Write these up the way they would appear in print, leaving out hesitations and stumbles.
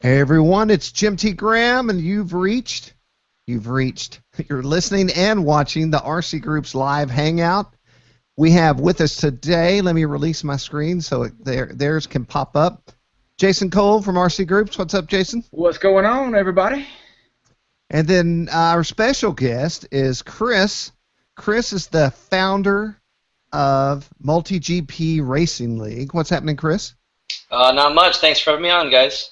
Hey everyone, it's Jim T. Graham, and you're listening and watching the RCGroups Live Hangout. We have with us today, let me release my screen so theirs can pop up, Jason Cole from RCGroups. What's up, Jason? What's going on, everybody? And then our special guest is Chris. Chris is the founder of MultiGP Racing League. What's happening, Chris? Not much. Thanks for having me on, guys.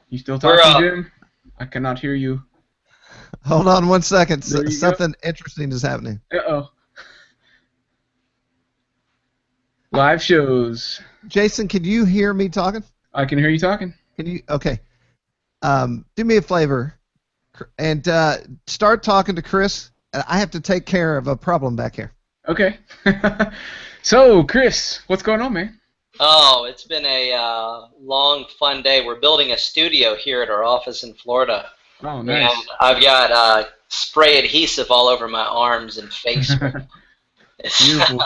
You still talking, Jim? I cannot hear you. Hold on one second. Something interesting is happening. Uh-oh. Live shows. Jason, can you hear me talking? I can hear you talking. Can you? Okay. Do me a favor and start talking to Chris. I have to take care of a problem back here. Okay. So, Chris, what's going on, man? Oh, it's been a long, fun day. We're building a studio here at our office in Florida. Oh, nice. And I've got spray adhesive all over my arms and face. Beautiful.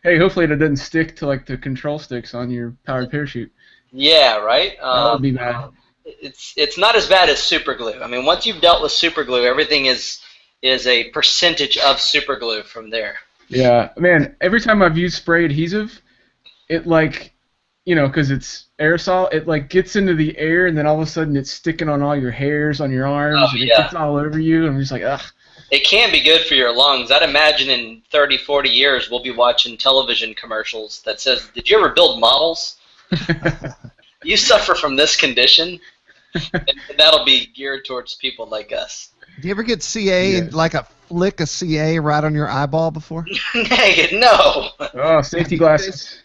Hey, hopefully it doesn't stick to like the control sticks on your powered parachute. Yeah, right? That would be bad. It's not as bad as super glue. I mean, once you've dealt with super glue, everything is a percentage of super glue from there. Yeah, man, every time I've used spray adhesive, it like, you know, because it's aerosol, it like gets into the air and then all of a sudden it's sticking on all your hairs on your arms and it gets all over you. And I'm just like, ugh. It can be good for your lungs. I'd imagine in 30, 40 years we'll be watching television commercials that says, did you ever build models? You suffer from this condition? And that'll be geared towards people like us. Do you ever get CA, like a flick of CA right on your eyeball before? No. Oh, safety glasses.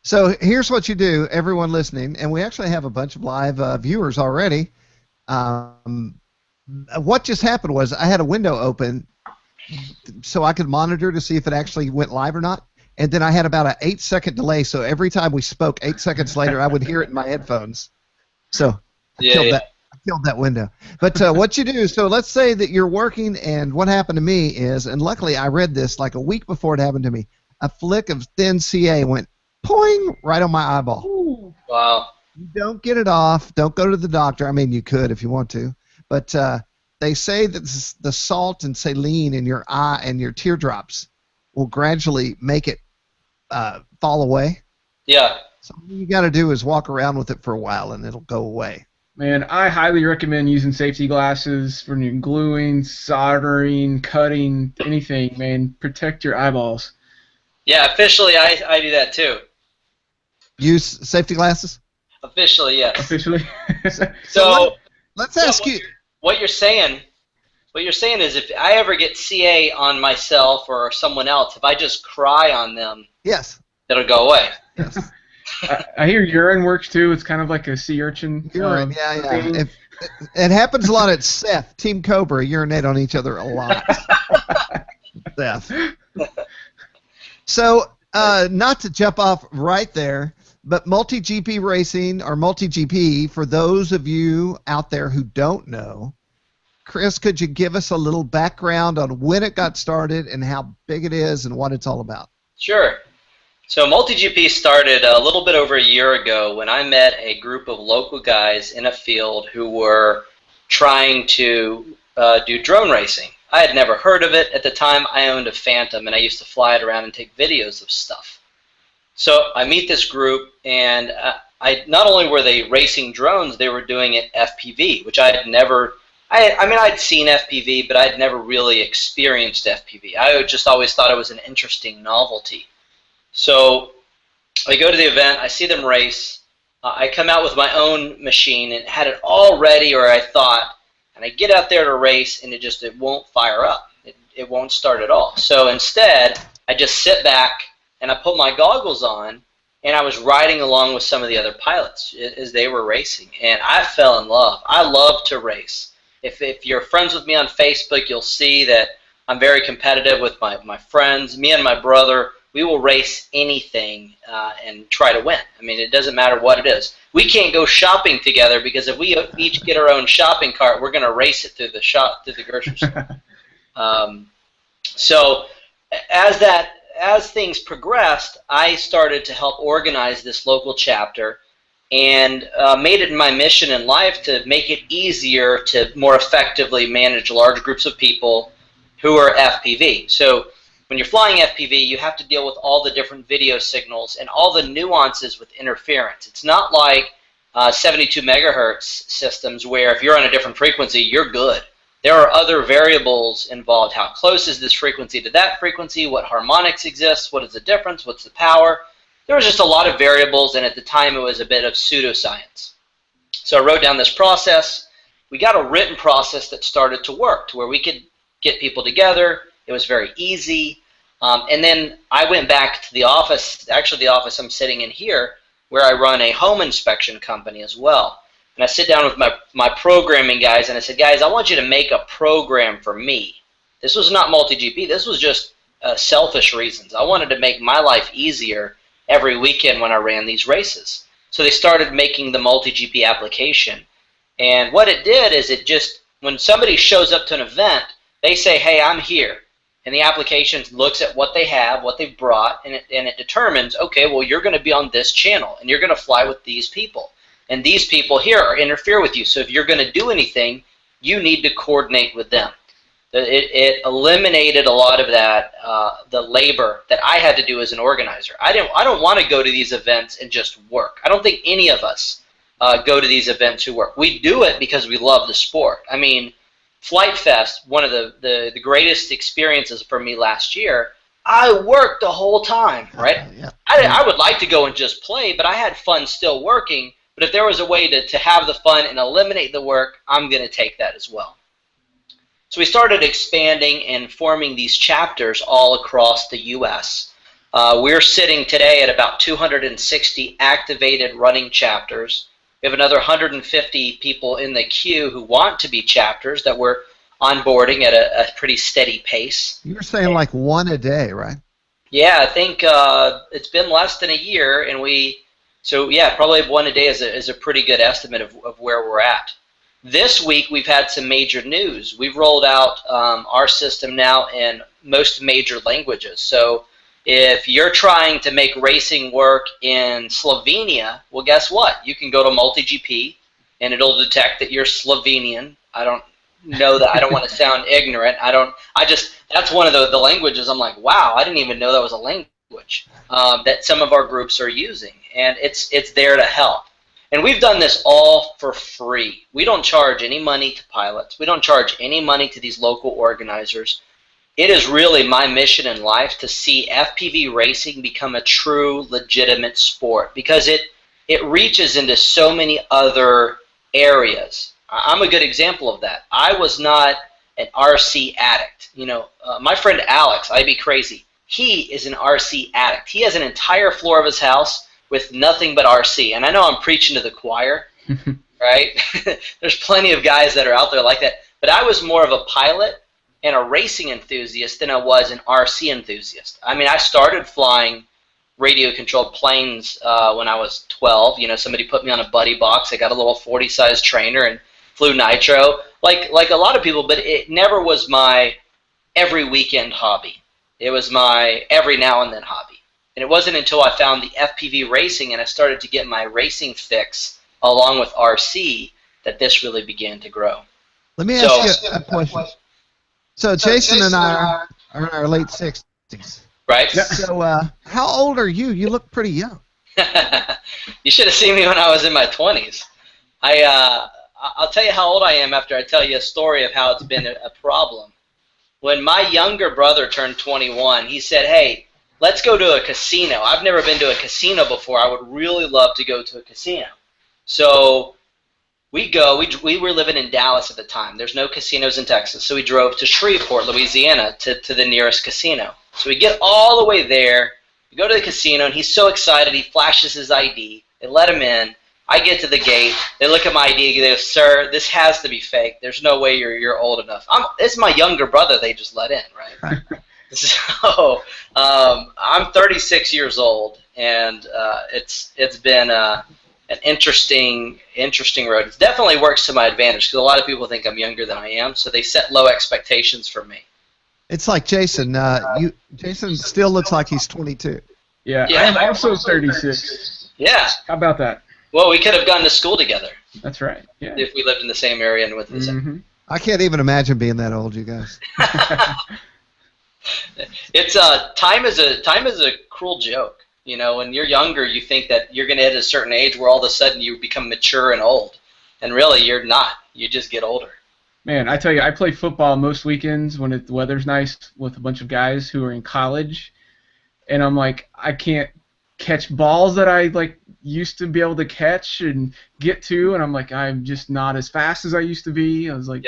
So here's what you do, everyone listening, and we actually have a bunch of live viewers already. What just happened was I had a window open so I could monitor to see if it actually went live or not, and then I had about an 8-second delay, so every time we spoke 8 seconds later I would hear it in my headphones. So I killed that window. But what you do, so let's say that you're working, and what happened to me is, and luckily I read this like a week before it happened to me, a flick of thin CA went poing right on my eyeball. Ooh. Wow. You don't get it off. Don't go to the doctor. I mean, you could if you want to. But they say that the salt and saline in your eye and your teardrops will gradually make it fall away. Yeah. So all you got to do is walk around with it for a while, and it'll go away. Man, I highly recommend using safety glasses when you're gluing, soldering, cutting, anything, man. Protect your eyeballs. Yeah, officially I do that too. Use safety glasses? Officially, yes. Officially. So let's ask you. What you're saying is if I ever get CA on myself or someone else, if I just cry on them, yes, it'll go away. Yes. I hear urine works too. It's kind of like a sea urchin. Urine, yeah. It happens a lot at Seth. Team Cobra urinate on each other a lot. Seth. So, not to jump off right there, but MultiGP Racing, or MultiGP, for those of you out there who don't know, Chris, could you give us a little background on when it got started and how big it is and what it's all about? Sure. So MultiGP started a little bit over a year ago when I met a group of local guys in a field who were trying to do drone racing. I had never heard of it at the time. I owned a Phantom, and I used to fly it around and take videos of stuff. So I meet this group, and not only were they racing drones, they were doing it FPV, which I had never. I mean, I'd seen FPV, but I'd never really experienced FPV. I just always thought it was an interesting novelty. So I go to the event, I see them race, I come out with my own machine and had it all ready, or I thought, and I get out there to race and it won't fire up. It won't start at all. So instead, I just sit back and I put my goggles on and I was riding along with some of the other pilots as they were racing, and I fell in love. I love to race. If you're friends with me on Facebook, you'll see that I'm very competitive with my friends. Me and my brother, we will race anything and try to win. I mean, it doesn't matter what it is. We can't go shopping together because if we each get our own shopping cart, we're going to race it through the grocery store. So as as things progressed, I started to help organize this local chapter, and made it my mission in life to make it easier to more effectively manage large groups of people who are FPV. So when you're flying FPV, you have to deal with all the different video signals and all the nuances with interference. It's not like 72 megahertz systems where if you're on a different frequency, you're good. There are other variables involved. How close is this frequency to that frequency? What harmonics exist? What is the difference? What's the power? There was just a lot of variables, and at the time it was a bit of pseudoscience. So I wrote down this process. We got a written process that started to work to where we could get people together. It was very easy. And then I went back to the office, actually the office I'm sitting in here, where I run a home inspection company as well. And I sit down with my programming guys, and I said, guys, I want you to make a program for me. This was not MultiGP. This was just selfish reasons. I wanted to make my life easier every weekend when I ran these races. So they started making the MultiGP application. And what it did is it just, when somebody shows up to an event, they say, hey, I'm here. And the application looks at what they have, what they've brought, and it determines, okay, well, you're going to be on this channel, and you're going to fly with these people. And these people here interfere with you. So if you're going to do anything, you need to coordinate with them. It eliminated a lot of that, the labor that I had to do as an organizer. I don't want to go to these events and just work. I don't think any of us go to these events who work. We do it because we love the sport. I mean, Flight Fest, one of the greatest experiences for me last year, I worked the whole time, right? Yeah. I would like to go and just play, but I had fun still working. But if there was a way to have the fun and eliminate the work, I'm going to take that as well. So we started expanding and forming these chapters all across the U.S. We're sitting today at about 260 activated running chapters. We have another 150 people in the queue who want to be chapters that we're onboarding at a pretty steady pace. You were saying like one a day, right? Yeah, I think it's been less than a year, and so yeah, probably one a day is a pretty good estimate of where we're at. This week we've had some major news. We've rolled out our system now in most major languages. So if you're trying to make racing work in Slovenia, well, guess what? You can go to MultiGP, and it'll detect that you're Slovenian. I don't know that. I don't want to sound ignorant. That's one of the languages I'm like, wow, I didn't even know that was a language that some of our groups are using, and it's there to help. And we've done this all for free. We don't charge any money to pilots. We don't charge any money to these local organizers. It is really my mission in life to see FPV racing become a true, legitimate sport, because it reaches into so many other areas. I'm a good example of that. I was not an RC addict. You know, my friend Alex, I'd be crazy. He is an RC addict. He has an entire floor of his house with nothing but RC. And I know I'm preaching to the choir, right? There's plenty of guys that are out there like that. But I was more of a pilot and a racing enthusiast than I was an RC enthusiast. I mean, I started flying radio-controlled planes when I was 12. You know, somebody put me on a buddy box. I got a little 40-size trainer and flew nitro, like a lot of people, but it never was my every weekend hobby. It was my every now and then hobby. And it wasn't until I found the FPV racing and I started to get my racing fix along with RC that this really began to grow. Let me ask you a question. So Jason and I are in our late 60s. Right. So how old are you? You look pretty young. You should have seen me when I was in my 20s. I'll tell you how old I am after I tell you a story of how it's been a problem. When my younger brother turned 21, he said, hey, let's go to a casino. I've never been to a casino before. I would really love to go to a casino. So we go. We were living in Dallas at the time. There's no casinos in Texas. So we drove to Shreveport, Louisiana, to the nearest casino. So we get all the way there. We go to the casino, and he's so excited. He flashes his ID. They let him in. I get to the gate. They look at my ID. They go, sir, this has to be fake. There's no way you're old enough. It's my younger brother they just let in, right? So I'm 36 years old, and it's been an interesting road. It definitely works to my advantage because a lot of people think I'm younger than I am, so they set low expectations for me. It's like Jason. Jason still looks like he's 22. Yeah, I'm also 36. Yeah. How about that? Well, we could have gone to school together. That's right. Yeah. If we lived in the same area and with the same. I can't even imagine being that old, you guys. It's time is a cruel joke. You know, when you're younger, you think that you're going to hit a certain age where all of a sudden you become mature and old, and really you're not. You just get older. Man, I tell you, I play football most weekends when the weather's nice with a bunch of guys who are in college, and I'm like, I can't catch balls that I used to be able to catch and get to, and I'm like, I'm just not as fast as I used to be. I was like,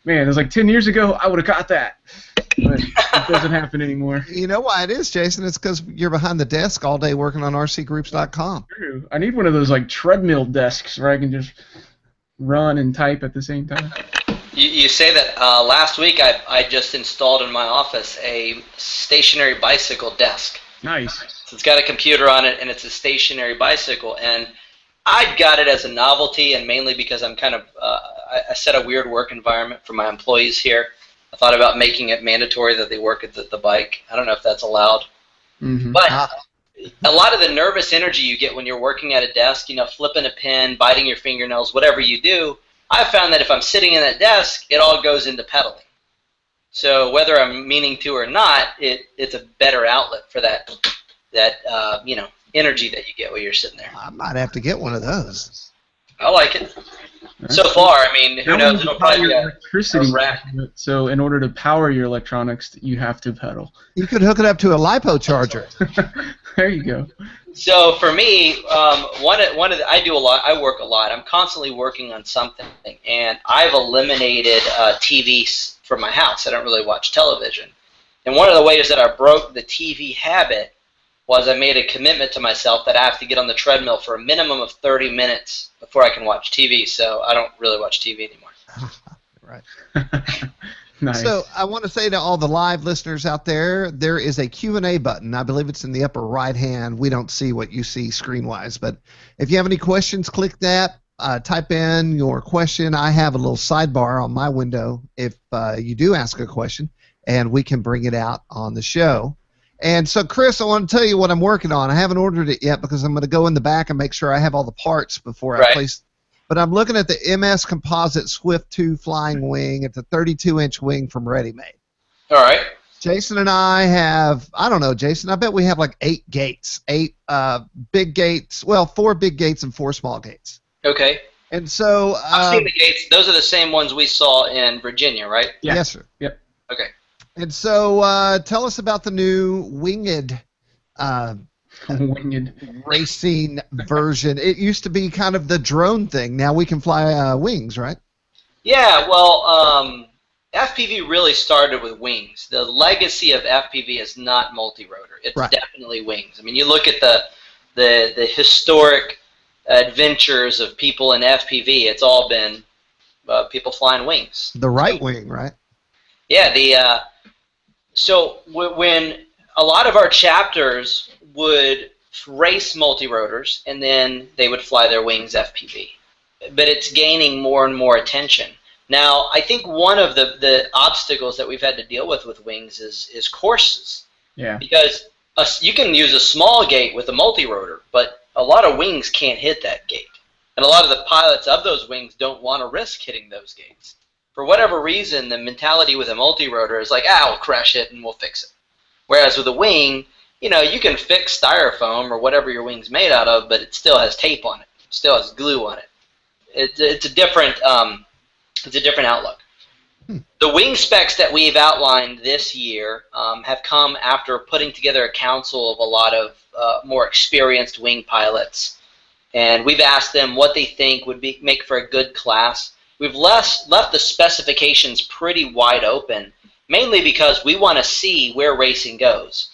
man, it was like 10 years ago, I would have got that. But it doesn't happen anymore. You know why it is, Jason? It's because you're behind the desk all day working on RCGroups.com. True. I need one of those treadmill desks where I can just run and type at the same time. You say that last week I just installed in my office a stationary bicycle desk. Nice. So it's got a computer on it and it's a stationary bicycle, and I got it as a novelty and mainly because I'm kind of I set a weird work environment for my employees here. I thought about making it mandatory that they work at the bike. I don't know if that's allowed. But a lot of the nervous energy you get when you're working at a desk, you know, flipping a pen, biting your fingernails, whatever you do, I found that if I'm sitting in that desk, it all goes into pedaling. So whether I'm meaning to or not, it's a better outlet for that you know, energy that you get when you're sitting there. I might have to get one of those. I like it. So far, I mean, who knows? It'll probably be electricity. So in order to power your electronics, you have to pedal. You could hook it up to a lipo charger. There you go. So for me, I do a lot. I work a lot. I'm constantly working on something, and I've eliminated TV from my house. I don't really watch television. And one of the ways that I broke the TV habit was I made a commitment to myself that I have to get on the treadmill for a minimum of 30 minutes before I can watch TV, so I don't really watch TV anymore. Right. Nice. So I want to say to all the live listeners out there, there is a Q&A button. I believe it's in the upper right hand. We don't see what you see screen-wise, but if you have any questions, click that. Type in your question. I have a little sidebar on my window if you do ask a question, and we can bring it out on the show. And so, Chris, I want to tell you what I'm working on. I haven't ordered it yet because I'm going to go in the back and make sure I have all the parts before I place. But I'm looking at the MS Composite Swift 2 Flying Wing. It's a 32-inch wing from Ready Made. All right. Jason and I have, I don't know, Jason, I bet we have like 8 gates. 8 big gates. Well, 4 big gates and 4 small gates. Okay. And so... I've seen the gates. Those are the same ones we saw in Virginia, right? Yeah. Yes, sir. Yep. Okay. And so tell us about the new winged racing version. It used to be kind of the drone thing. Now we can fly wings, right? Yeah, well, FPV really started with wings. The legacy of FPV is not multi-rotor. It's definitely wings. I mean, you look at the historic adventures of people in FPV, it's all been people flying wings. The right wing, right? Yeah, so when a lot of our chapters would race multi-rotors, and then they would fly their wings FPV. But it's gaining more and more attention. Now, I think one of the obstacles that we've had to deal with wings is courses. Yeah. Because you can use a small gate with a multi-rotor, but a lot of wings can't hit that gate. And a lot of the pilots of those wings don't want to risk hitting those gates. For whatever reason, the mentality with a multi-rotor is like, we'll crash it and we'll fix it. Whereas with a wing, you know, you can fix styrofoam or whatever your wing's made out of, but it still has tape on it. It still has glue on it. It's a different outlook. The wing specs that we've outlined this year have come after putting together a council of a lot of more experienced wing pilots, and we've asked them what they think would make for a good class. We've left the specifications pretty wide open, mainly because we want to see where racing goes.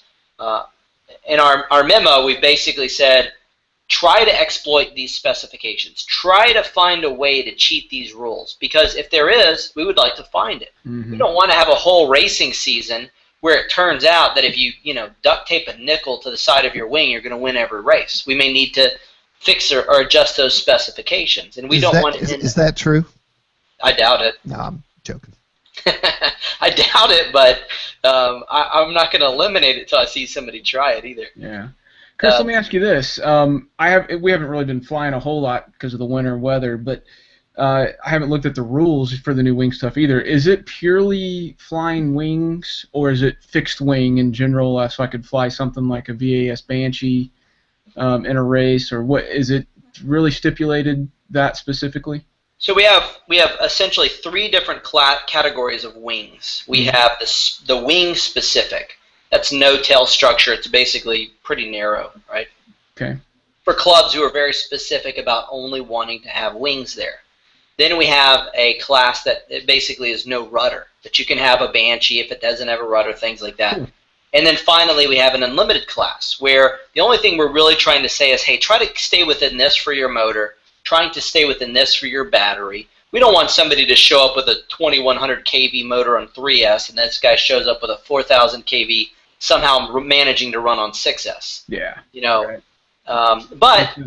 In our memo, we basically said, try to exploit these specifications. Try to find a way to cheat these rules, because if there is, we would like to find it. We don't want to have a whole racing season where it turns out that if you duct tape a nickel to the side of your wing, you're going to win every race. We may need to fix or adjust those specifications, and we don't want to. Is that true? I doubt it. No, I'm joking. I doubt it, but I'm not going to eliminate it until I see somebody try it either. Yeah. Chris, let me ask you this. We haven't really been flying a whole lot because of the winter weather, but I haven't looked at the rules for the new wing stuff either. Is it purely flying wings, or is it fixed wing in general, so I could fly something like a VAS Banshee in a race, or what? Is it really stipulated that specifically? So we have essentially 3 different categories of wings. We have the wing specific. That's no tail structure. It's basically pretty narrow, right? Okay. For clubs who are very specific about only wanting to have wings there. Then we have a class that it basically is no rudder, that you can have a Banshee if it doesn't have a rudder, things like that. And then finally we have an unlimited class, where the only thing we're really trying to say is, hey, try to stay within this for your motor, trying to stay within this for your battery. We don't want somebody to show up with a 2100 kV motor on 3S and this guy shows up with a 4000 kV somehow managing to run on 6S. Yeah. You know, right. But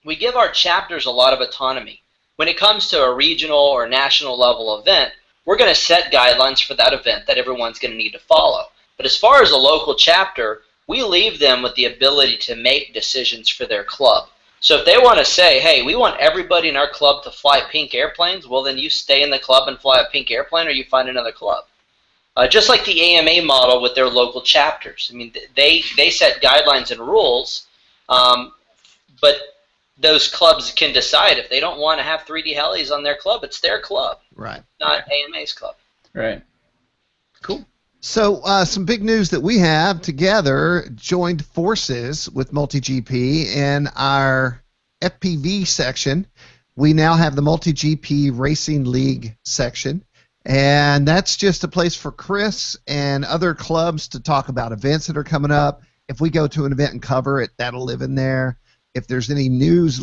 we give our chapters a lot of autonomy. When it comes to a regional or national level event, we're going to set guidelines for that event that everyone's going to need to follow. But as far as a local chapter, we leave them with the ability to make decisions for their club. So if they want to say, hey, we want everybody in our club to fly pink airplanes, well, then you stay in the club and fly a pink airplane, or you find another club. Just like the AMA model with their local chapters. I mean, they set guidelines and rules, but those clubs can decide if they don't want to have 3D helis on their club, it's their club. Right. Not AMA's club. Right. Cool. So some big news that we have together joined forces with MultiGP in our FPV section. We now have the MultiGP Racing League section, and that's just a place for Chris and other clubs to talk about events that are coming up. If we go to an event and cover it, that'll live in there. If there's any news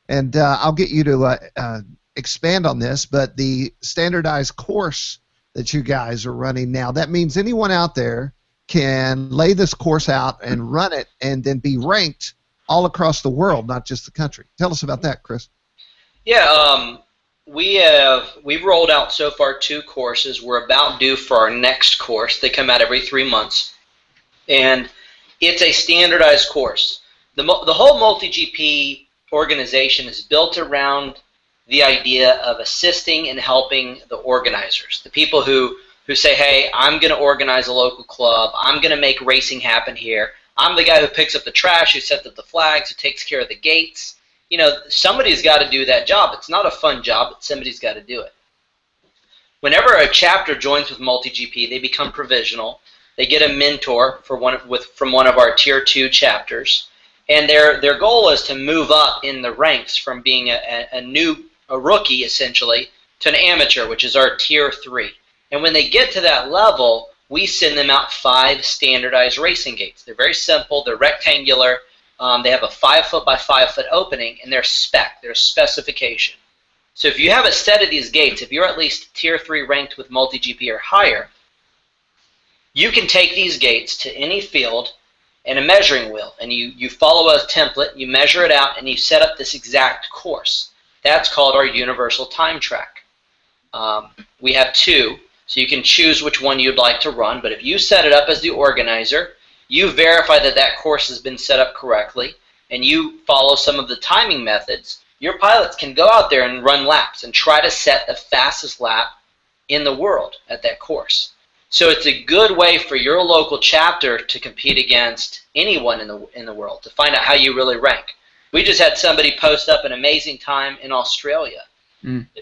and I'll get you to expand on this, but the standardized course that you guys are running now, that means anyone out there can lay this course out and run it and then be ranked all across the world, not just the country. Tell us about that, Chris. Yeah, we've rolled out so far 2 courses. We're about due for our next course. They come out every 3 months, and it's a standardized course. The whole MultiGP organization is built around the idea of assisting and helping the organizers, the people who say, hey, I'm going to organize a local club, I'm going to make racing happen here, I'm the guy who picks up the trash, who sets up the flags, who takes care of the gates. You know, somebody's got to do that job. It's not a fun job, but somebody's got to do it. Whenever a chapter joins with MultiGP, they become provisional. They get a mentor from one of our Tier 2 chapters, and their goal is to move up in the ranks from being a rookie, essentially, to an amateur, which is our Tier 3. And when they get to that level, we send them out 5 standardized racing gates. They're very simple. They're rectangular. They have a 5-foot by 5-foot opening, and they're specification. So if you have a set of these gates, if you're at least Tier 3 ranked with MultiGP or higher, you can take these gates to any field and a measuring wheel, and you follow a template, you measure it out, and you set up this exact course. That's called our universal time track. We have 2, so you can choose which one you'd like to run, but if you set it up as the organizer, you verify that that course has been set up correctly, and you follow some of the timing methods, your pilots can go out there and run laps and try to set the fastest lap in the world at that course. So it's a good way for your local chapter to compete against anyone in the world, to find out how you really rank. We just had somebody post up an amazing time in Australia.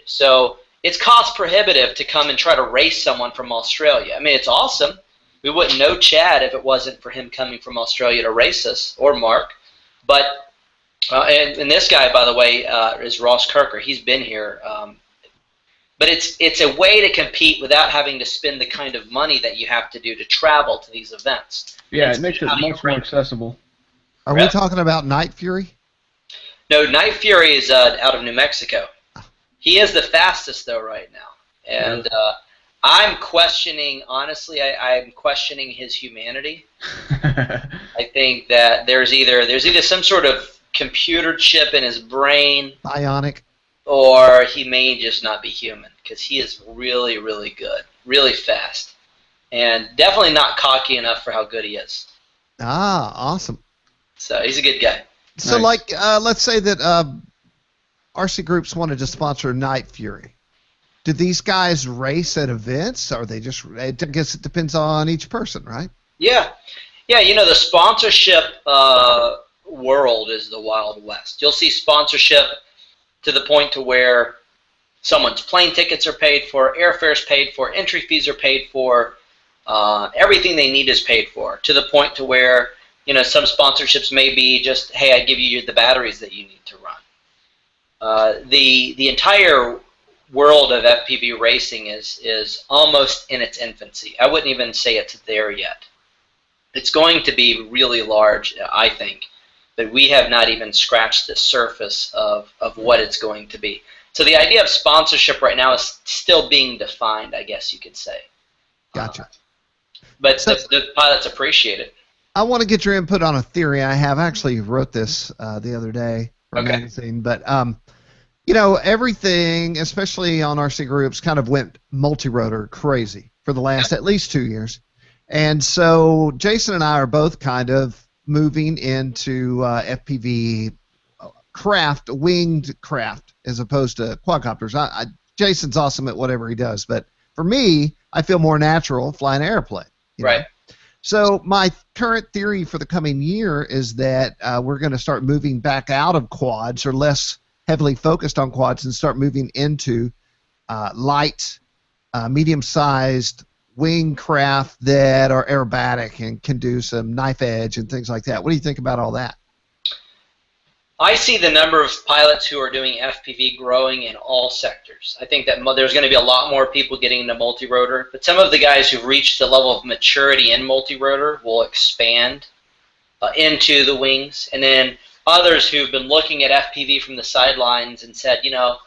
So it's cost prohibitive to come and try to race someone from Australia. I mean, it's awesome. We wouldn't know Chad if it wasn't for him coming from Australia to race us, or Mark. But and this guy, by the way, is Ross Kirker. He's been here. But it's a way to compete without having to spend the kind of money that you have to do to travel to these events. Yeah, it makes it much more accessible. Are we talking about Night Fury? No, Night Fury is out of New Mexico. He is the fastest, though, right now. And I'm questioning, honestly, I'm questioning his humanity. I think that there's either some sort of computer chip in his brain. Bionic. Or he may just not be human. because he is really, really good, really fast, and definitely not cocky enough for how good he is. Ah, awesome. So he's a good guy. So, Nice. like, let's say that RC Groups wanted to sponsor Night Fury. Do these guys race at events, or they just? I guess it depends on each person, right? Yeah, you know, the sponsorship world is the Wild West. You'll see sponsorship to the point to where someone's plane tickets are paid for, airfare's paid for, entry fees are paid for, everything they need is paid for, to the point to where, you know, some sponsorships may be just, hey, I give you the batteries that you need to run. The entire world of FPV racing is almost in its infancy. I wouldn't even say it's there yet. It's going to be really large, I think, but we have not even scratched the surface of what it's going to be. So the idea of sponsorship right now is still being defined, I guess you could say. Gotcha. But the pilots appreciate it. I want to get your input on a theory I have. I actually wrote this the other day for a magazine, but you know, everything, especially on RC Groups, kind of went multi-rotor crazy for the last at least 2 years. And so Jason and I are both kind of moving into FPV craft, winged craft, as opposed to quadcopters. Jason's awesome at whatever he does, but for me, I feel more natural flying an airplane. Right. Know? So my current theory for the coming year is that we're going to start moving back out of quads, or less heavily focused on quads, and start moving into light, medium-sized wing craft that are aerobatic and can do some knife edge and things like that. What do you think about all that? I see the number of pilots who are doing FPV growing in all sectors. I think that there's going to be a lot more people getting into multi-rotor, but some of the guys who've reached the level of maturity in multi-rotor will expand into the wings, and then others who've been looking at FPV from the sidelines and said, you know,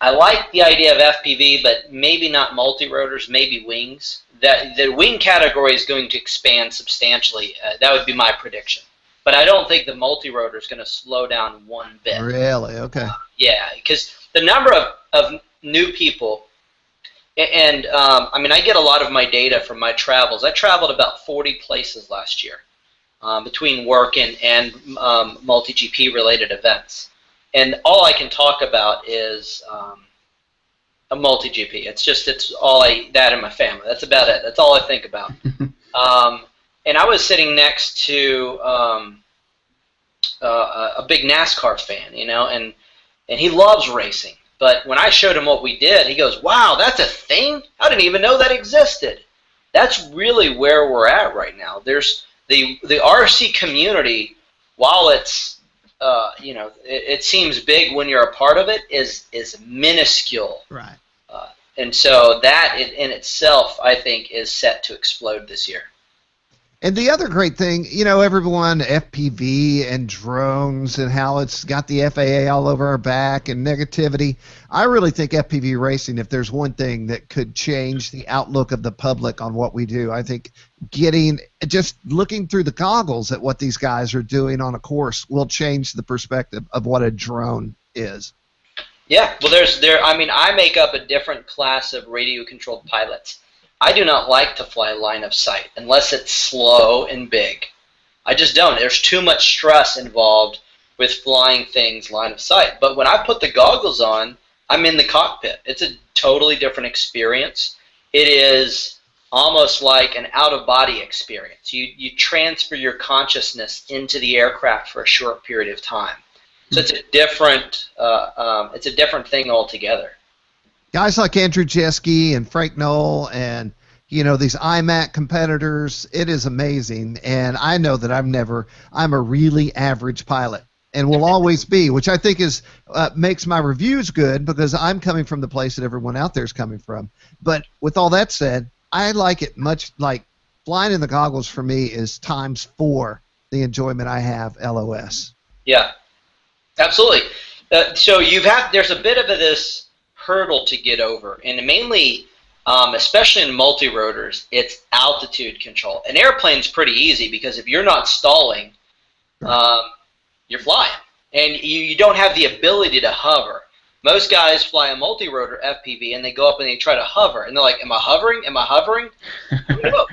I like the idea of FPV, but maybe not multi-rotors, maybe wings. That the wing category is going to expand substantially. That would be my prediction. But I don't think the multi-rotor is going to slow down one bit. Really? Okay. Yeah, because the number of new people, and I mean, I get a lot of my data from my travels. I traveled about 40 places last year between work and MultiGP related events. And all I can talk about is a MultiGP. It's all that and my family. That's about it. That's all I think about. And I was sitting next to a big NASCAR fan, you know, and he loves racing. But when I showed him what we did, he goes, "Wow, that's a thing? I didn't even know that existed." That's really where we're at right now. There's the RC community, while it's you know, it seems big when you're a part of it, is minuscule. Right. And so that in itself, I think, is set to explode this year. And the other great thing, you know, everyone, FPV and drones and how it's got the FAA all over our back and negativity. I really think FPV racing, if there's one thing that could change the outlook of the public on what we do, I think just looking through the goggles at what these guys are doing on a course will change the perspective of what a drone is. Yeah, well, I mean, I make up a different class of radio-controlled pilots. I do not like to fly line of sight unless it's slow and big. I just don't. There's too much stress involved with flying things line of sight. But when I put the goggles on, I'm in the cockpit. It's a totally different experience. It is almost like an out-of-body experience. You transfer your consciousness into the aircraft for a short period of time. So it's a different thing altogether. Guys like Andrew Jeske and Frank Knoll and, you know, these IMAC competitors, it is amazing. And I know that I'm a really average pilot and will always be, which I think is makes my reviews good because I'm coming from the place that everyone out there is coming from. But with all that said, I like it much like flying in the goggles for me is ×4 the enjoyment I have LOS. Yeah, absolutely. So there's a bit of this hurdle to get over, and mainly, especially in multi-rotors, it's altitude control. An airplane's pretty easy because if you're not stalling, you're flying, and you don't have the ability to hover. Most guys fly a multi-rotor FPV and they go up and they try to hover, and they're like, "Am I hovering? Am I hovering?" No.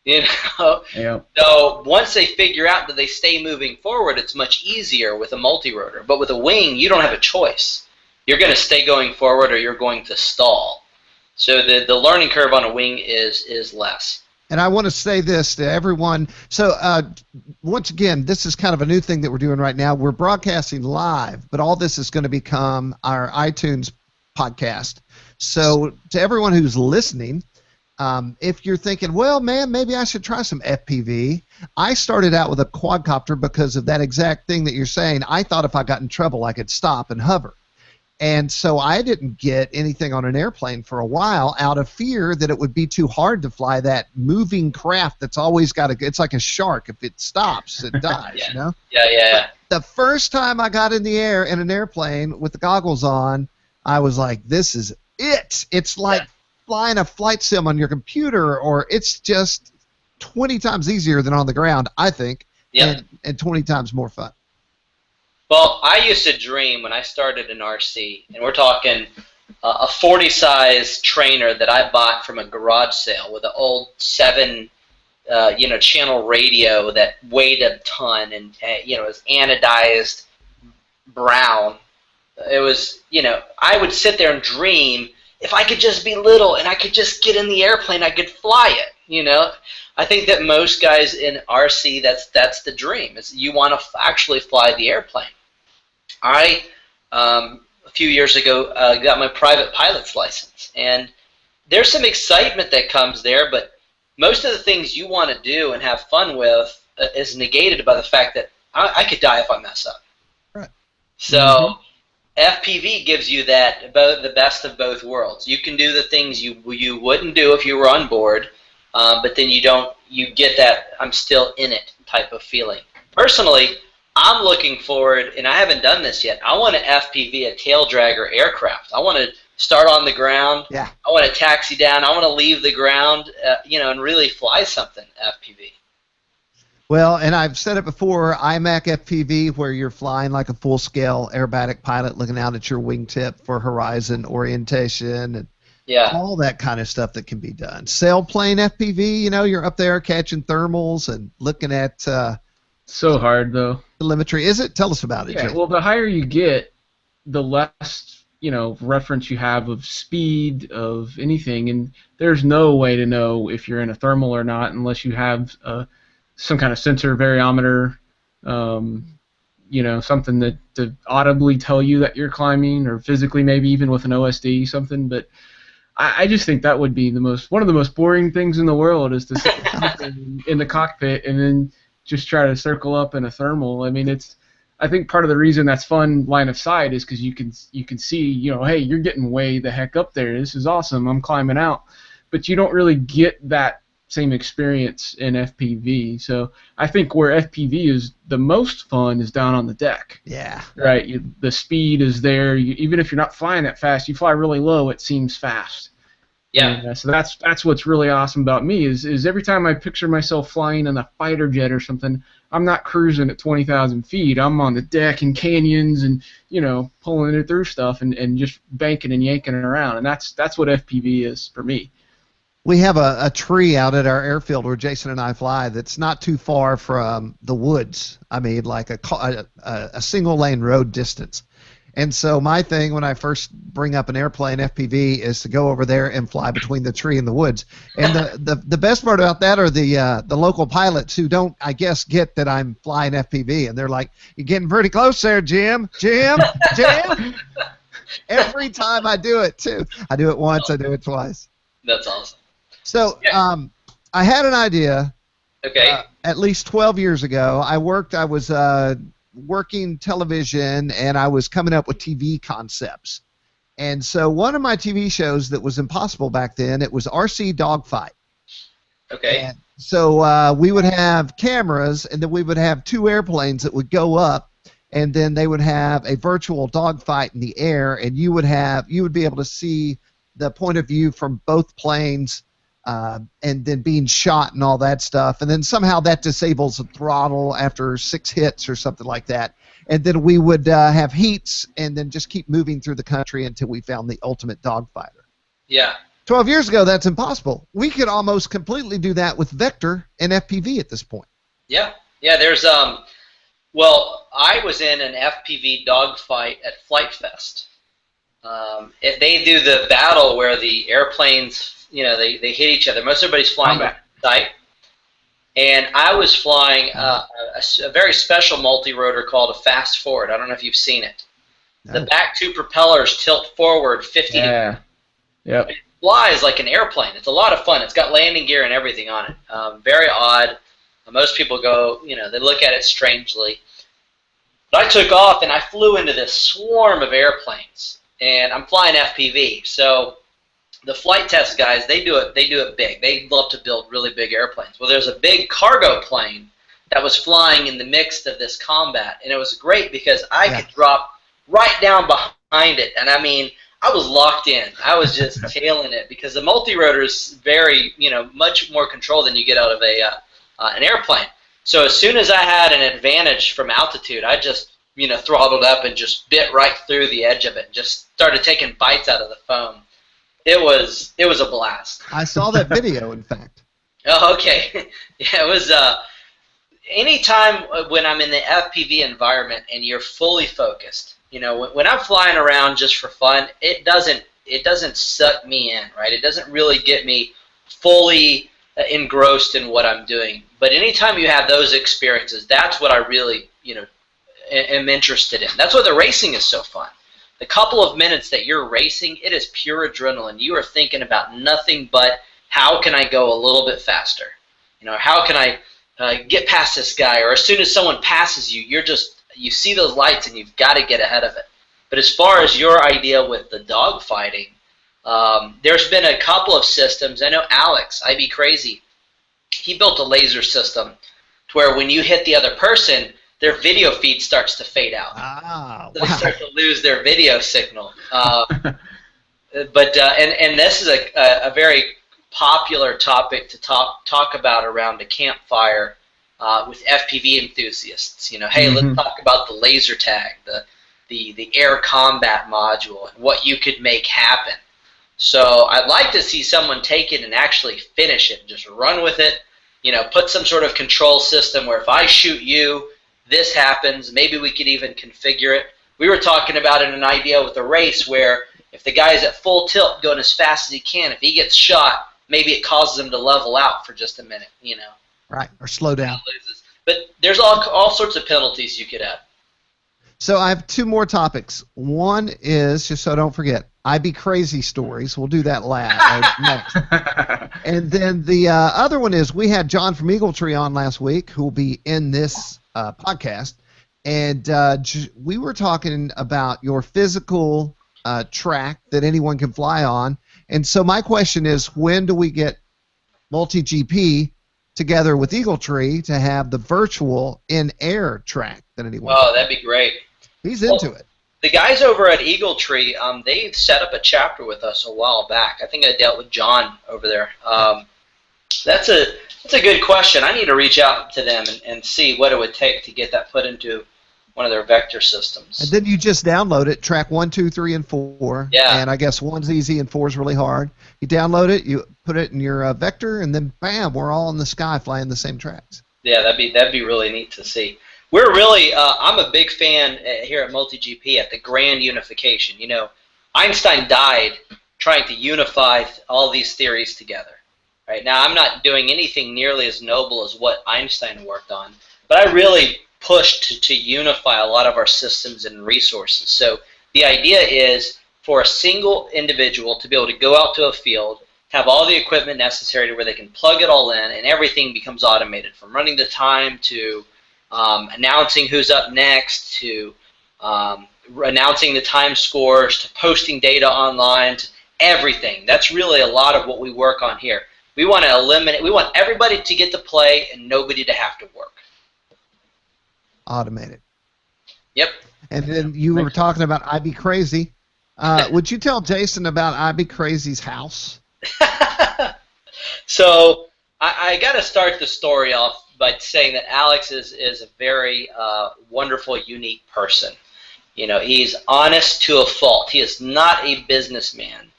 You know. Yep. So once they figure out that they stay moving forward, it's much easier with a multi-rotor. But with a wing, you don't have a choice. You're going to stay going forward, or you're going to stall. So the learning curve on a wing is less. And I want to say this to everyone. So once again, this is kind of a new thing that we're doing right now. We're broadcasting live, but all this is going to become our iTunes podcast. So to everyone who's listening, if you're thinking, well, man, maybe I should try some FPV. I started out with a quadcopter because of that exact thing that you're saying. I thought if I got in trouble, I could stop and hover. And so I didn't get anything on an airplane for a while out of fear that it would be too hard to fly that moving craft that's always got it's like a shark. If it stops, it dies, Yeah. you know? Yeah. But the first time I got in the air in an airplane with the goggles on, I was like, this is it. It's like flying a flight sim on your computer, or it's just 20 times easier than on the ground, I think, and 20 times more fun. Well, I used to dream when I started in RC, and we're talking a 40-size trainer that I bought from a garage sale with an old 7 channel radio that weighed a ton, and it was anodized brown. It was, I would sit there and dream, if I could just be little and I could just get in the airplane, I could fly it, I think that most guys in RC, that's the dream, is you want to actually fly the airplane. I, a few years ago, got my private pilot's license, and there's some excitement that comes there, but most of the things you want to do and have fun with is negated by the fact that I could die if I mess up. Right. So FPV gives you the best of both worlds. You can do the things you wouldn't do if you were on board, but then you get that I'm still in it type of feeling. Personally, I'm looking forward, and I haven't done this yet, I want to FPV a tail dragger aircraft. I want to start on the ground. Yeah. I want to taxi down. I want to leave the ground, and really fly something FPV. Well, and I've said it before, IMAC FPV, where you're flying like a full-scale aerobatic pilot looking out at your wingtip for horizon orientation and all that kind of stuff that can be done. Sailplane FPV, you're up there catching thermals and looking at so hard, though. telemetry. Is it? Tell us about it, Yeah, Jay. well, the higher you get, the less, reference you have of speed, of anything, and there's no way to know if you're in a thermal or not unless you have some kind of sensor variometer, something that to audibly tell you that you're climbing, or physically maybe even with an OSD, something. But I just think that would be one of the most boring things in the world, is to sit in the cockpit and then just try to circle up in a thermal. I mean, I think part of the reason that's fun line of sight is because you can see, hey, you're getting way the heck up there. This is awesome. I'm climbing out. But you don't really get that same experience in FPV. So I think where FPV is the most fun is down on the deck. Yeah. Right. The speed is there. Even if you're not flying that fast, you fly really low, it seems fast. Yeah. And, so that's what's really awesome about me is every time I picture myself flying in a fighter jet or something, I'm not cruising at 20,000 feet. I'm on the deck in canyons and pulling it through stuff and just banking and yanking it around. And that's what FPV is for me. We have a tree out at our airfield where Jason and I fly that's not too far from the woods. I mean, like a single lane road distance. And so my thing when I first bring up an airplane FPV is to go over there and fly between the tree and the woods. And the best part about that are the local pilots who don't, I guess, get that I'm flying FPV. And they're like, "You're getting pretty close there, Jim. Jim." Every time I do it, too. I do it once, I do it twice. That's awesome. So I had an idea. Okay. At least 12 years ago, I was working television, and I was coming up with TV concepts. And so one of my TV shows that was impossible back then, it was RC Dogfight. Okay. And so we would have cameras, and then we would have 2 airplanes that would go up, and then they would have a virtual dogfight in the air, and you would be able to see the point of view from both planes, and then being shot and all that stuff, and then somehow that disables the throttle after 6 hits or something like that. and then we would have heats, and then just keep moving through the country until we found the ultimate dogfighter. Yeah. 12 years ago, that's impossible. We could almost completely do that with Vector and FPV at this point. Yeah. Yeah, there's, well, I was in an FPV dogfight at Flight Fest. They do the battle where the airplanes, you know, they hit each other. Most everybody's flying back to sight. And I was flying a very special multi-rotor called a fast forward. I don't know if you've seen it. No. The back two propellers tilt forward 50 degrees. Yep. It flies like an airplane. It's a lot of fun. It's got landing gear and everything on it. Very odd. Most people go, you know, they look at it strangely. But I took off and I flew into this swarm of airplanes. And I'm flying FPV. So the flight test guys, they do it big. They love to build really big airplanes. Well, there's a big cargo plane that was flying in the midst of this combat. And it was great because I could drop right down behind it. And I mean, I was locked in. I was just tailing it because the multi-rotor is very, you know, much more control than you get out of an airplane. So as soon as I had an advantage from altitude, I just, you know, throttled up and just bit right through the edge of it and just started taking bites out of the foam. It was a blast. I saw that video, in fact. Oh, okay. Yeah, it was. Anytime when I'm in the FPV environment and you're fully focused, you know, when I'm flying around just for fun, it doesn't suck me in, right? It doesn't really get me fully engrossed in what I'm doing. But anytime you have those experiences, that's what I really, you know, am interested in. That's why the racing is so fun. The couple of minutes that you're racing, it is pure adrenaline. You are thinking about nothing but how can I go a little bit faster? You know, how can I get past this guy? Or as soon as someone passes you, you see those lights and you've got to get ahead of it. But as far as your idea with the dogfighting, there's been a couple of systems. I know Alex, IB Crazy, he built a laser system to where when you hit the other person, their video feed starts to fade out. So they start to lose their video signal. And this is a very popular topic to talk about around a campfire with FPV enthusiasts. You know, hey, let's talk about the laser tag, the air combat module, and what you could make happen. So I'd like to see someone take it and actually finish it, just run with it. You know, put some sort of control system where if I shoot you, this happens. Maybe we could even configure it. We were talking about an idea with a race where if the guy is at full tilt going as fast as he can, if he gets shot, maybe it causes him to level out for just a minute, you know. Right, or slow down. But there's all sorts of penalties you could have. So I have two more topics. One is, just so I don't forget, IB Crazy stories. We'll do that next. And then the other one is, we had John from Eagletree on last week, who will be in this podcast, and we were talking about your physical track that anyone can fly on. And so my question is, when do we get MultiGP together with Eagletree to have the virtual in-air track that anyone can? That'd be great. He's into it. The guys over at Eagletree, they set up a chapter with us a while back. I think I dealt with John over there. That's a good question. I need to reach out to them and see what it would take to get that put into one of their vector systems. And then you just download it, track 1, 2, 3, and 4. Yeah. And I guess 1's easy and 4's really hard. You download it, you put it in your vector, and then bam, we're all in the sky flying the same tracks. Yeah, that'd be really neat to see. We're really, I'm a big fan here at MultiGP at the grand unification. You know, Einstein died trying to unify all these theories together. Right now, I'm not doing anything nearly as noble as what Einstein worked on, but I really pushed to unify a lot of our systems and resources. So the idea is for a single individual to be able to go out to a field, have all the equipment necessary to where they can plug it all in, and everything becomes automated, from running the time to announcing who's up next, to announcing the time scores, to posting data online, to everything. That's really a lot of what we work on here. We want to eliminate, we want everybody to get to play and nobody to have to work. Automated. Yep. And then you were talking about IB Crazy. Would you tell Jason about IB Crazy's house? So I got to start the story off by saying that Alex is a very wonderful, unique person. You know, he's honest to a fault. He is not a businessman.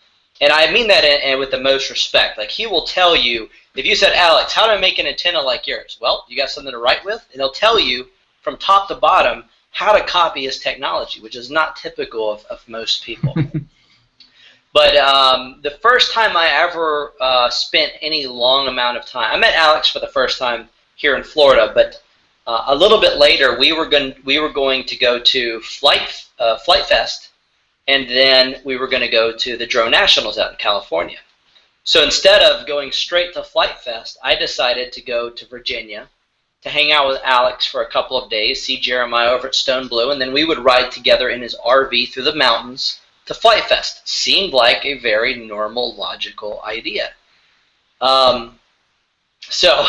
And I mean that with the most respect. Like, he will tell you, if you said, Alex, how do I make an antenna like yours? Well, you got something to write with? And he'll tell you from top to bottom how to copy his technology, which is not typical of most people. But the first time I ever spent any long amount of time, I met Alex for the first time here in Florida, but a little bit later we were going to go to Flight Fest, and then we were going to go to the Drone Nationals out in California. So instead of going straight to Flight Fest, I decided to go to Virginia to hang out with Alex for a couple of days, see Jeremiah over at Stone Blue, and then we would ride together in his RV through the mountains to Flight Fest. Seemed like a very normal, logical idea. So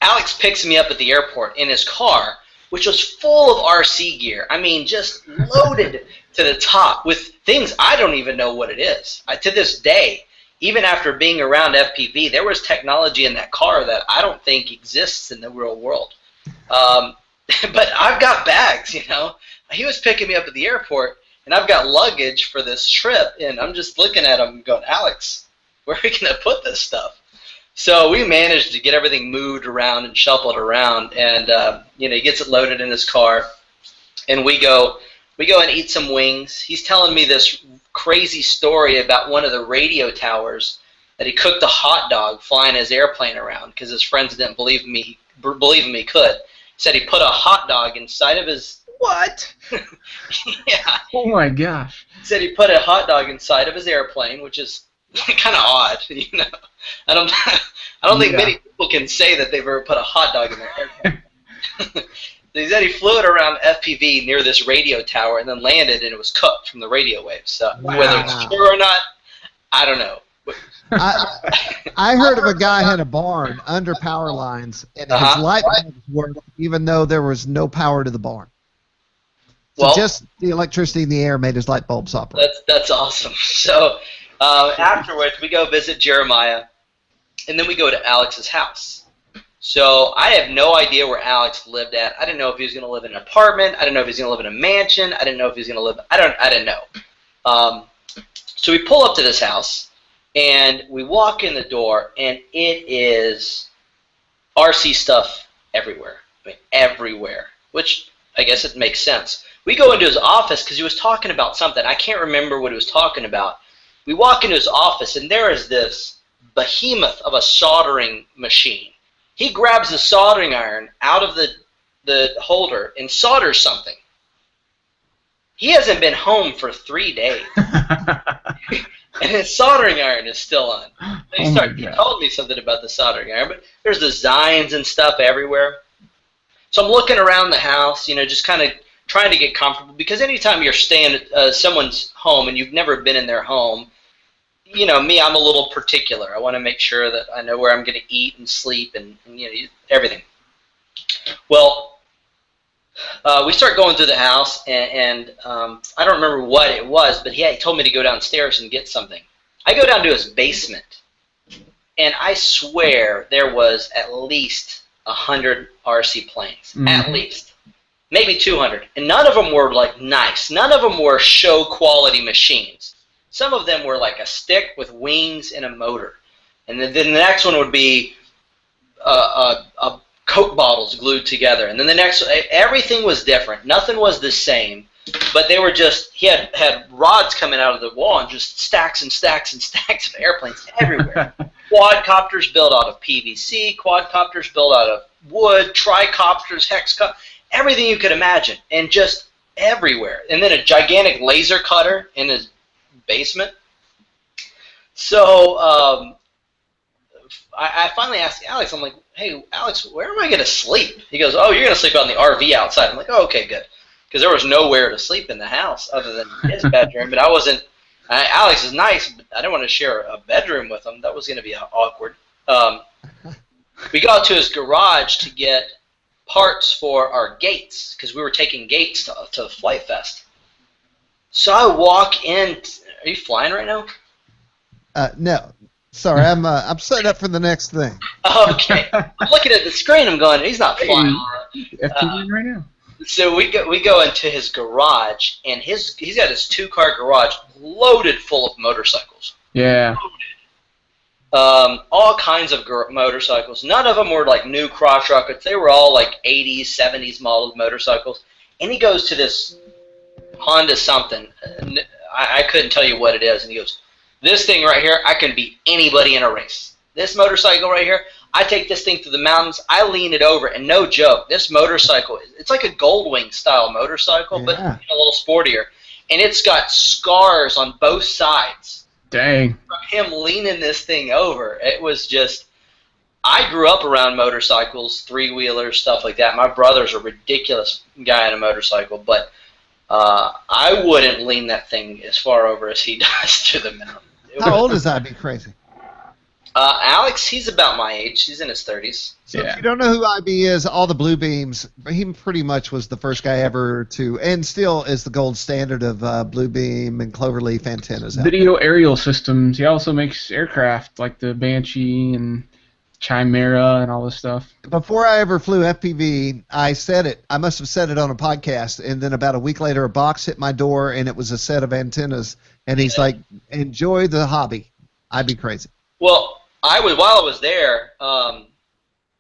Alex picks me up at the airport in his car, which was full of RC gear. I mean, just loaded to the top with things I don't even know what it is. To this day, even after being around FPV, there was technology in that car that I don't think exists in the real world. But I've got bags, you know. He was picking me up at the airport, and I've got luggage for this trip, and I'm just looking at him going, Alex, where are we going to put this stuff? So we managed to get everything moved around and shuffled around, and you know, he gets it loaded in his car, and we go and eat some wings. He's telling me this crazy story about one of the radio towers that he cooked a hot dog flying his airplane around because his friends didn't believe him he could. He said he put a hot dog inside of his... What? Yeah. Oh my gosh. He said he put a hot dog inside of his airplane, which is kind of odd, you know. I don't think many people can say that they've ever put a hot dog in their airplane. He said he flew it around FPV near this radio tower and then landed, and it was cooked from the radio waves. So whether it's true or not, I don't know. I heard of a guy had a barn under power lines, and his light bulbs worked even though there was no power to the barn. So well, just the electricity in the air made his light bulbs operate. That's awesome. So afterwards, we go visit Jeremiah, and then we go to Alex's house. So I have no idea where Alex lived at. I didn't know if he was going to live in an apartment. I didn't know if he was going to live in a mansion. I didn't know if he was going to live. I didn't know. So we pull up to this house, and we walk in the door, and it is RC stuff everywhere. I mean, everywhere. Which I guess it makes sense. We go into his office because he was talking about something. I can't remember what he was talking about. We walk into his office, and there is this behemoth of a soldering machine. He grabs the soldering iron out of the holder and solders something. He hasn't been home for 3 days. And his soldering iron is still on. He told me something about the soldering iron, but there's designs and stuff everywhere. So I'm looking around the house, you know, just kind of trying to get comfortable, because anytime you're staying at someone's home and you've never been in their home, you know, me, I'm a little particular. I want to make sure that I know where I'm going to eat and sleep and you know, everything. Well, we start going through the house, and I don't remember what it was, but he told me to go downstairs and get something. I go down to his basement, and I swear there was at least 100 RC planes, at least. Maybe 200. And none of them were, like, nice. None of them were show-quality machines. Some of them were like a stick with wings and a motor. And then the next one would be Coke bottles glued together. And then the next, everything was different. Nothing was the same. But they were just, he had rods coming out of the wall and just stacks and stacks and stacks of airplanes everywhere. Quadcopters built out of PVC, quadcopters built out of wood, tricopters, hexcopters, everything you could imagine. And just everywhere. And then a gigantic laser cutter in his basement. So I finally asked Alex, I'm like, hey, Alex, where am I going to sleep? He goes, oh, you're going to sleep on the RV outside. I'm like, oh, okay, good. Because there was nowhere to sleep in the house other than his bedroom. But Alex is nice, but I didn't want to share a bedroom with him. That was going to be awkward. We go out to his garage to get parts for our gates, because we were taking gates to Flight Fest. So I walk in. Are you flying right now? No. Sorry, I'm setting up for the next thing. Okay. I'm looking at the screen. I'm going, he's not flying. FPV right now. So we go into his garage, and he's got his 2-car garage loaded full of motorcycles. Yeah. All kinds of motorcycles. None of them were like new crotch rockets. They were all like 80s, 70s modeled motorcycles. And he goes to this Honda something. I couldn't tell you what it is. And he goes, this thing right here, I can beat anybody in a race. This motorcycle right here, I take this thing through the mountains, I lean it over, and no joke, this motorcycle, it's like a Goldwing style motorcycle, but a little sportier. And it's got scars on both sides. Dang. From him leaning this thing over. It was just, I grew up around motorcycles, 3-wheelers, stuff like that. My brother's a ridiculous guy on a motorcycle, but I wouldn't lean that thing as far over as he does to the mountain. How old is that? Be crazy. Alex, he's about my age. He's in his 30s. So if you don't know who IB is, all the blue beams, he pretty much was the first guy ever to, and still is the gold standard of blue beam and cloverleaf antennas. Video aerial systems. He also makes aircraft like the Banshee and Chimera and all this stuff. Before I ever flew FPV, I said it. I must have said it on a podcast, and then about a week later, a box hit my door, and it was a set of antennas. And he's like, "Enjoy the hobby." I'd be crazy. Well, while I was there,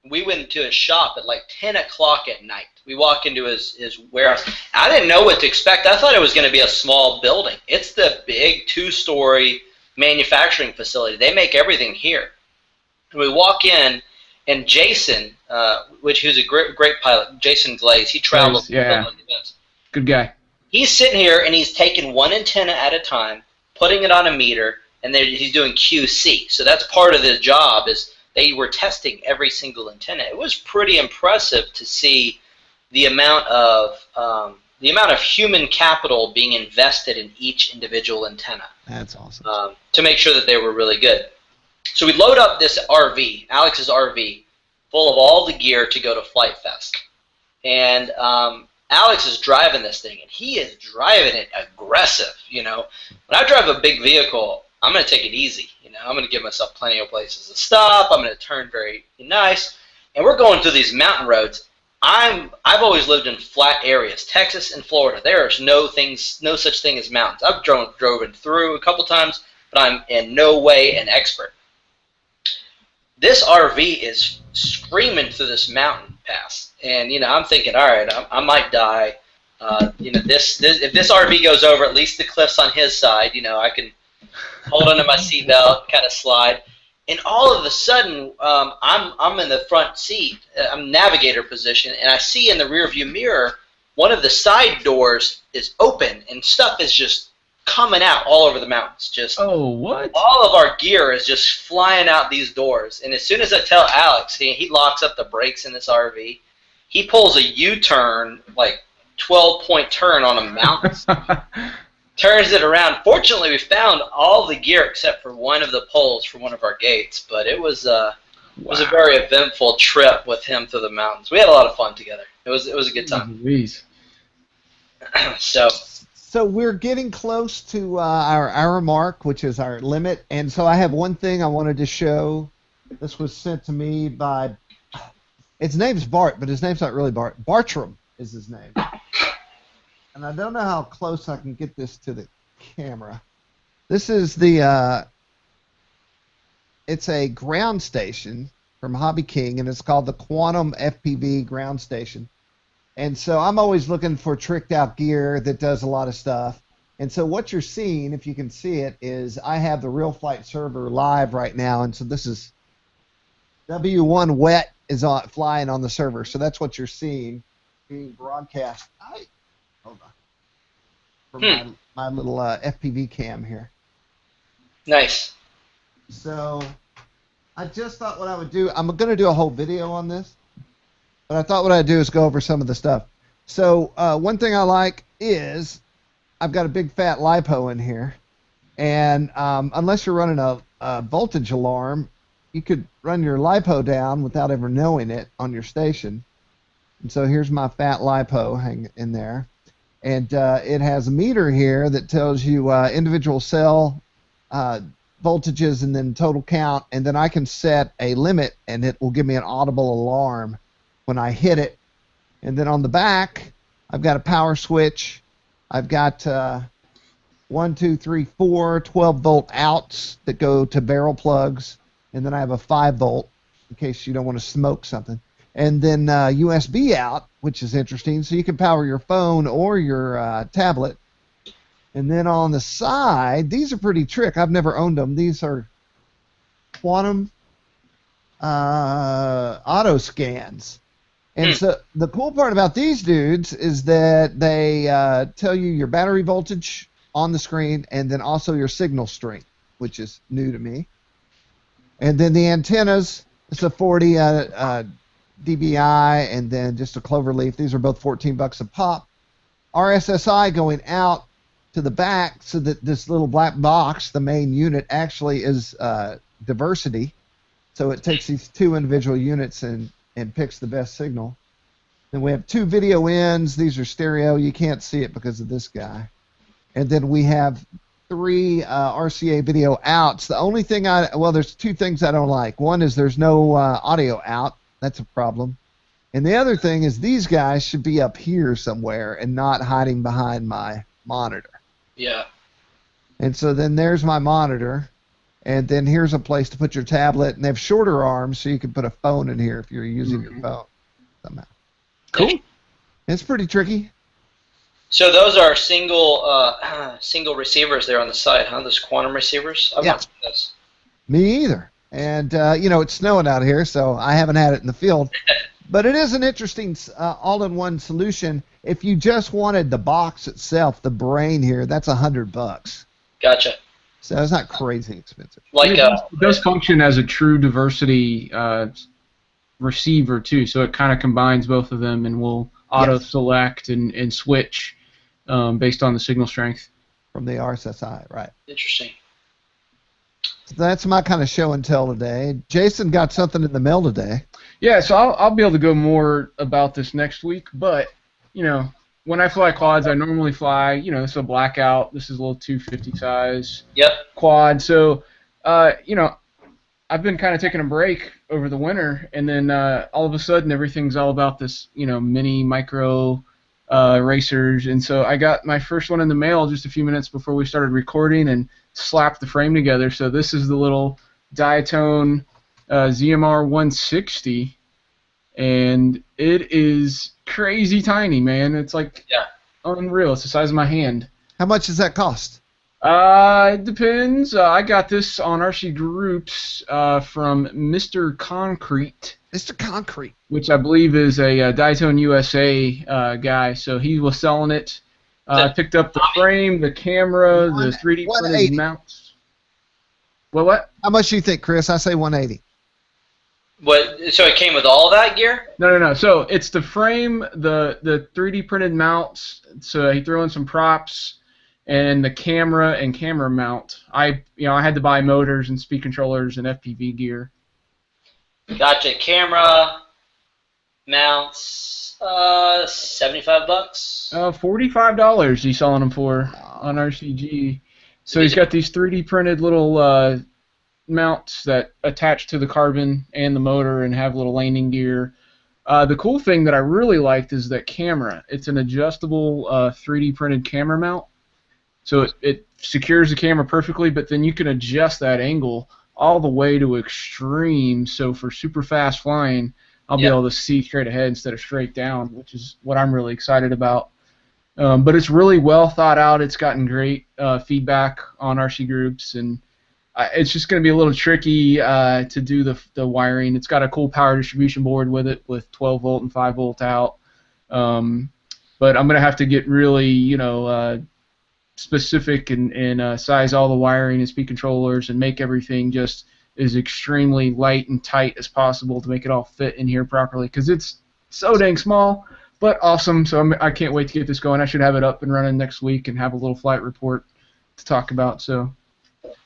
we went to his shop at like 10 o'clock at night. We walk into his warehouse. I didn't know what to expect. I thought it was going to be a small building. It's the big 2-story manufacturing facility. They make everything here. We walk in, and Jason, who's a great pilot, Jason Glaze, he travels. Yeah. Good guy. He's sitting here, and he's taking one antenna at a time, putting it on a meter, and then he's doing QC. So that's part of the job, is they were testing every single antenna. It was pretty impressive to see the amount of human capital being invested in each individual antenna. That's awesome. To make sure that they were really good. So we load up this RV, Alex's RV, full of all the gear to go to Flight Fest. And Alex is driving this thing, and he is driving it aggressive. You know, when I drive a big vehicle, I'm going to take it easy. You know, I'm going to give myself plenty of places to stop. I'm going to turn very nice. And we're going through these mountain roads. I've always lived in flat areas, Texas and Florida. There is no such thing as mountains. I've driven through a couple times, but I'm in no way an expert. This RV is screaming through this mountain pass, and I'm thinking, all right, I might die. If this RV goes over, at least the cliff's on his side. I can hold onto my seatbelt, kind of slide. And all of a sudden, I'm in the front seat. I'm navigator position, and I see in the rearview mirror one of the side doors is open, and stuff is just coming out all over the mountains. Just what? All of our gear is just flying out these doors. And as soon as I tell Alex, he locks up the brakes in this RV. He pulls a U-turn, like 12-point turn on a mountain. Turns it around. Fortunately, we found all the gear except for one of the poles for one of our gates. But it was a very eventful trip with him through the mountains. We had a lot of fun together. It was a good time. So we're getting close to our hour mark, which is our limit. And so I have one thing I wanted to show. This was sent to me by, his name's Bart, but his name's not really Bart. Bartram is his name. And I don't know how close I can get this to the camera. This is it's a ground station from Hobby King, and it's called the Quantum FPV Ground Station. And so I'm always looking for tricked out gear that does a lot of stuff. And so what you're seeing, if you can see it, is I have the Real Flight server live right now. And so this is W1 wet is flying on the server. So that's what you're seeing being broadcast. Hold on. For my little FPV cam here. Nice. So I just thought what I would do, I'm going to do a whole video on this. But I thought what I'd do is go over some of the stuff. So one thing I like is I've got a big fat LiPo in here. And unless you're running a voltage alarm, you could run your LiPo down without ever knowing it on your station. And so here's my fat LiPo hanging in there. And it has a meter here that tells you individual cell voltages and then total count, and then I can set a limit, and it will give me an audible alarm when I hit it. And then on the back, I've got a power switch. I've got 1, 2, 3, 4 12-volt outs that go to barrel plugs, and then I have a 5-volt in case you don't want to smoke something. And then USB out, which is interesting, so you can power your phone or your tablet. And then on the side, these are pretty trick. I've never owned them. These are quantum auto scans. And so the cool part about these dudes is that they tell you your battery voltage on the screen and then also your signal strength, which is new to me. And then the antennas, it's a 40 dBi and then just a clover leaf. These are both $14 a pop. RSSI going out to the back so that this little black box, the main unit, actually is diversity. So it takes these two individual units and picks the best signal. Then we have 2 video ins. These are stereo. You can't see it because of this guy. And then we have 3 RCA video outs. The only thing there's 2 things I don't like. One is there's no audio out. That's a problem. And the other thing is these guys should be up here somewhere and not hiding behind my monitor. Yeah. And so then there's my monitor. And then here's a place to put your tablet. And they have shorter arms, so you can put a phone in here if you're using your phone somehow. Cool. It's pretty tricky. So those are single receivers there on the side, huh? Those quantum receivers? I've not seen those. Me either. And, it's snowing out here, so I haven't had it in the field. But it is an interesting all-in-one solution. If you just wanted the box itself, the brain here, that's $100. Gotcha. So it's not crazy expensive. Like it does function as a true diversity receiver too, so it kind of combines both of them and will auto-select and switch based on the signal strength. From the RSSI, right. Interesting. So that's my kind of show and tell today. Jason got something in the mail today. Yeah, so I'll be able to go more about this next week, but, when I fly quads, I normally fly, this is a blackout, this is a little 250 size quad, so, I've been kind of taking a break over the winter, and then all of a sudden everything's all about this, mini, micro racers, and so I got my first one in the mail just a few minutes before we started recording and slapped the frame together. So this is the little Diatone ZMR 160, and it is crazy tiny, man. It's like unreal. It's the size of my hand. How much does that cost? It depends. I got this on RCGroups from Mr. Concrete. Mr. Concrete. Which I believe is a Diatone USA guy. So he was selling it. I picked up the frame, the camera, the 3D printed mounts. What? How much do you think, Chris? I say 180. What? So it came with all that gear? No. So it's the frame, the 3D printed mounts. So he threw in some props, and the camera and camera mount. I had to buy motors and speed controllers and FPV gear. Gotcha. Camera, mounts, $75. $45 he's selling them for on RCG. So he's got these 3D printed little mounts that attach to the carbon and the motor and have little landing gear. The cool thing that I really liked is that camera. It's an adjustable 3D printed camera mount. So it secures the camera perfectly, but then you can adjust that angle all the way to extreme. So for super fast flying, I'll be able to see straight ahead instead of straight down, which is what I'm really excited about. But it's really well thought out. It's gotten great feedback on RCGroups, and it's just going to be a little tricky to do the wiring. It's got a cool power distribution board with it with 12 volt and 5 volt out. But I'm going to have to get really, specific and size all the wiring and speed controllers and make everything just as extremely light and tight as possible to make it all fit in here properly, because it's so dang small, but awesome. So I can't wait to get this going. I should have it up and running next week and have a little flight report to talk about. So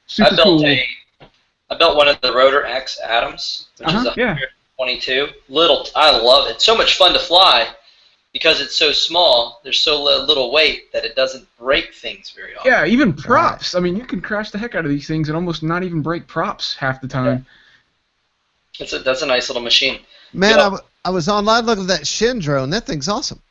super cool. I built one of the Rotor X Atoms, which is 122. I love it. So much fun to fly. because it's so small, there's so little weight that it doesn't break things very often. Yeah, even props. I mean, you can crash the heck out of these things and almost not even break props half the time. Yeah. That's a nice little machine. Man, I was online looking at that Shin drone. That thing's awesome.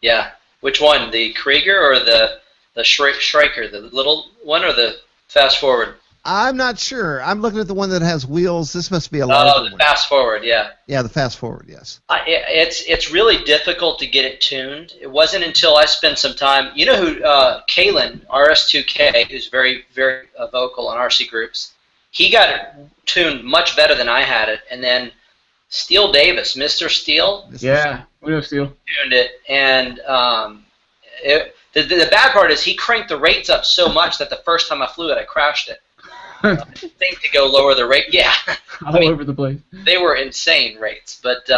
Yeah. Which one? The Krieger or the Striker? The little one or the fast forward? I'm not sure. I'm looking at the one that has wheels. This must be a larger one. Oh, the fast forward, yeah. Yeah, the fast forward, yes. It's really difficult to get it tuned. It wasn't until I spent some time. You know who Kalen RS2K, who's very very vocal on RC groups. He got it tuned much better than I had it, and then Steele Davis, Mr. Steele. Yeah, we know Steele. Tuned it, and the bad part is he cranked the rates up so much that the first time I flew it, I crashed it. Think to go lower the rate, yeah. All over the place. They were insane rates, but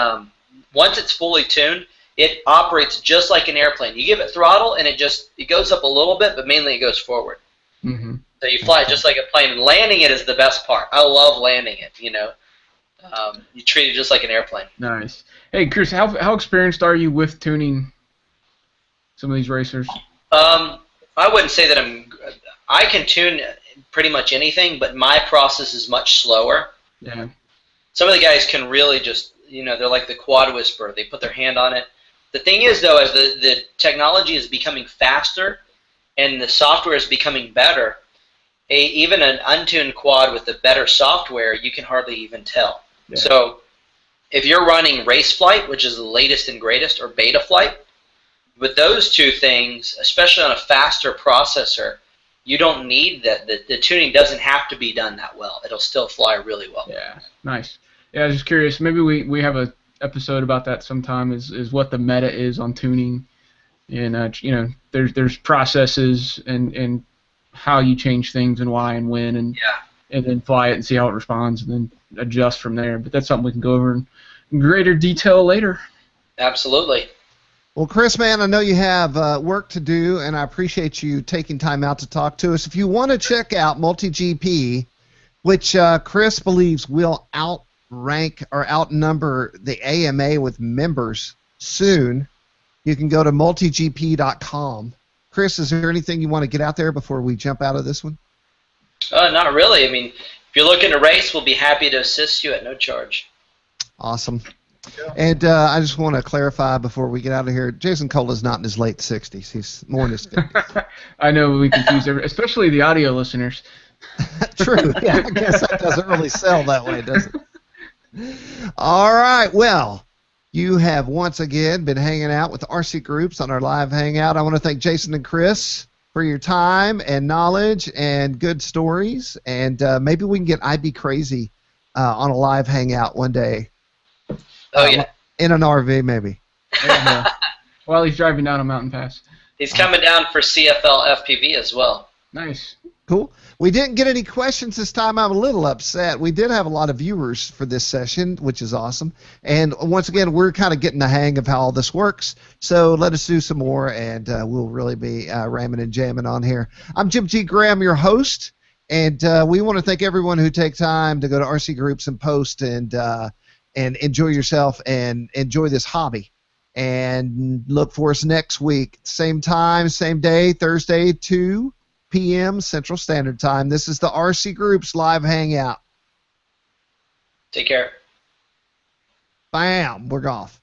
once it's fully tuned, it operates just like an airplane. You give it throttle, and it goes up a little bit, but mainly it goes forward. Mm-hmm. So you fly it just like a plane, and landing it is the best part. I love landing it. You know, you treat it just like an airplane. Nice. Hey, Chris, how experienced are you with tuning some of these racers? I wouldn't say that I can tune pretty much anything, but my process is much slower. Yeah. Some of the guys can really just, they're like the quad whisperer. They put their hand on it. The thing is, though, as the technology is becoming faster and the software is becoming better, even an untuned quad with the better software, you can hardly even tell. Yeah. So if you're running race flight, which is the latest and greatest, or beta flight, with those two things, especially on a faster processor, you don't need that. The tuning doesn't have to be done that well. It'll still fly really well. Yeah, nice. Yeah, I was just curious. Maybe we have a episode about that sometime. Is what the meta is on tuning, and there's processes and how you change things and why and when and then fly it and see how it responds and then adjust from there. But that's something we can go over in greater detail later. Absolutely. Well, Chris, man, I know you have work to do, and I appreciate you taking time out to talk to us. If you want to check out MultiGP, which Chris believes will outrank or outnumber the AMA with members soon, you can go to multigp.com. Chris, is there anything you want to get out there before we jump out of this one? Not really. I mean, if you're looking to race, we'll be happy to assist you at no charge. Awesome. And I just want to clarify before we get out of here, Jason Cole is not in his late 60s. He's more in his 50s. I know we confuse especially the audio listeners. True. Yeah, I guess that doesn't really sell that way, does it? All right. Well, you have once again been hanging out with RC Groups on our live hangout. I want to thank Jason and Chris for your time and knowledge and good stories. And maybe we can get IB Crazy on a live hangout one day. Oh, yeah. In an RV, maybe. While he's driving down a mountain pass. He's coming down for CFL FPV as well. Nice. Cool. We didn't get any questions this time. I'm a little upset. We did have a lot of viewers for this session, which is awesome. And once again, we're kind of getting the hang of how all this works. So let us do some more, and we'll really be ramming and jamming on here. I'm Jim G. Graham, your host, and we want to thank everyone who take time to go to RC Groups and post and enjoy yourself and enjoy this hobby. And look for us next week. Same time, same day, Thursday, 2 p.m. Central Standard Time. This is the RC Groups Live Hangout. Take care. Bam. We're off.